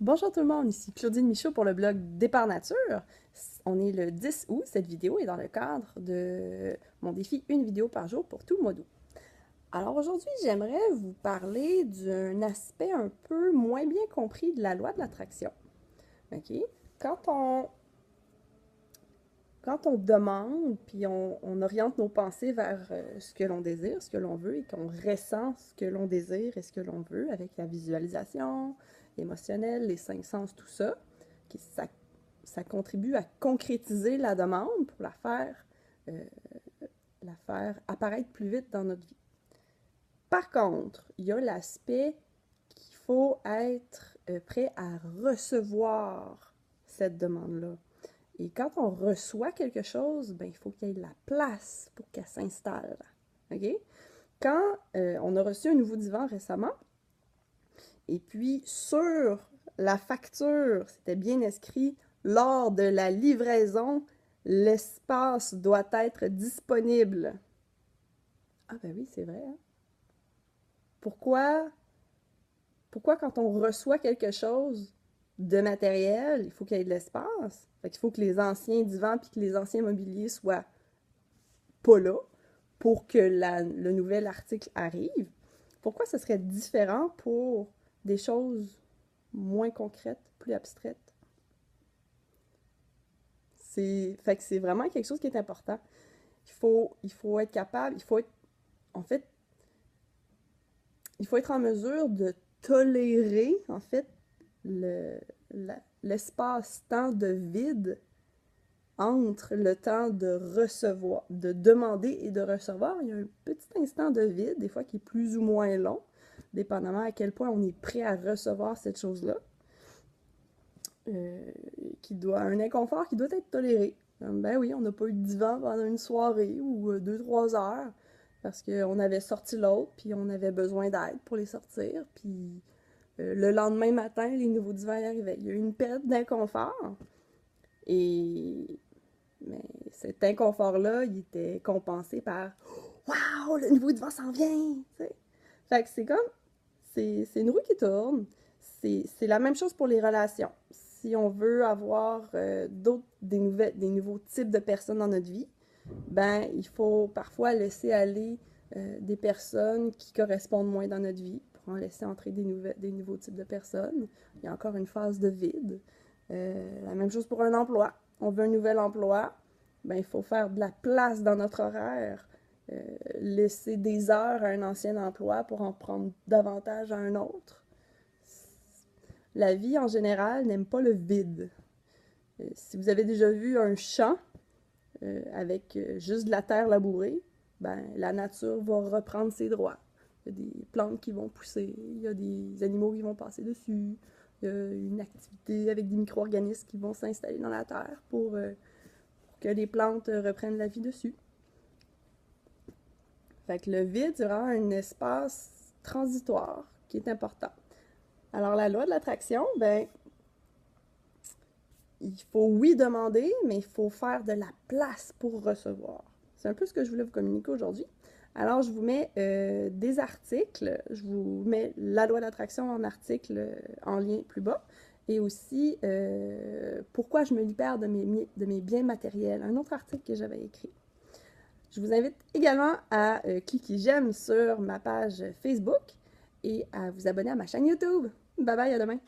Bonjour tout le monde, ici Claudine Michaud pour le blog Départ Nature. On est le 10 août, cette vidéo est dans le cadre de mon défi une vidéo par jour pour tout le mois d'août. Alors aujourd'hui, j'aimerais vous parler d'un aspect un peu moins bien compris de la loi de l'attraction. OK? Quand on, quand on demande, puis on oriente nos pensées vers ce que l'on désire, ce que l'on veut, et qu'on ressent ce que l'on désire et ce que l'on veut avec la visualisation émotionnelle, les cinq sens, tout ça, ça contribue à concrétiser la demande pour euh, la faire apparaître plus vite dans notre vie. Par contre, il y a l'aspect qu'il faut être prêt à recevoir cette demande-là. Et quand on reçoit quelque chose, ben, il faut qu'il y ait de la place pour qu'elle s'installe. OK? Quand on a reçu un nouveau divan récemment, et puis sur la facture, c'était bien inscrit, lors de la livraison, l'espace doit être disponible. Ah ben oui, c'est vrai. Hein? Pourquoi quand on reçoit quelque chose de matériel, il faut qu'il y ait de l'espace? Fait qu'il faut que les anciens divans puis que les anciens mobiliers soient pas là pour que le nouvel article arrive. Pourquoi ce serait différent pour des choses moins concrètes, plus abstraites? Fait que c'est vraiment quelque chose qui est important. Il faut être capable, en fait, il faut être en mesure de tolérer, en fait, l'espace-temps de vide entre le temps de recevoir, de demander et de recevoir. Il y a un petit instant de vide, des fois qui est plus ou moins long, dépendamment à quel point on est prêt à recevoir cette chose-là. Un inconfort qui doit être toléré. Ben oui, on n'a pas eu de divan pendant une soirée ou 2-3 heures parce qu'on avait sorti l'autre, puis on avait besoin d'aide pour les sortir, puis le lendemain matin, les nouveaux divans arrivaient. Il y a eu une période d'inconfort, et mais cet inconfort-là, il était compensé par Waouh, le nouveau divan s'en vient! T'sais. Fait que c'est comme, c'est une roue qui tourne. C'est la même chose pour les relations. Si on veut avoir des nouveaux types de personnes dans notre vie, ben, il faut parfois laisser aller des personnes qui correspondent moins dans notre vie pour en laisser entrer des nouveaux types de personnes. Il y a encore une phase de vide. La même chose pour un emploi. On veut un nouvel emploi, ben, il faut faire de la place dans notre horaire, laisser des heures à un ancien emploi pour en prendre davantage à un autre. La vie, en général, n'aime pas le vide. Si vous avez déjà vu un champ avec juste de la terre labourée, ben, la nature va reprendre ses droits. Il y a des plantes qui vont pousser, il y a des animaux qui vont passer dessus, il y a une activité avec des micro-organismes qui vont s'installer dans la terre pour que les plantes reprennent la vie dessus. Fait que le vide, c'est vraiment un espace transitoire qui est important. Alors, la loi de l'attraction, ben, il faut, oui, demander, mais il faut faire de la place pour recevoir. C'est un peu ce que je voulais vous communiquer aujourd'hui. Alors, je vous mets des articles. Je vous mets la loi d'attraction en article en lien plus bas. Et aussi, pourquoi je me libère de mes biens matériels. Un autre article que j'avais écrit. Je vous invite également à cliquer j'aime sur ma page Facebook et à vous abonner à ma chaîne YouTube. Bye bye, à demain!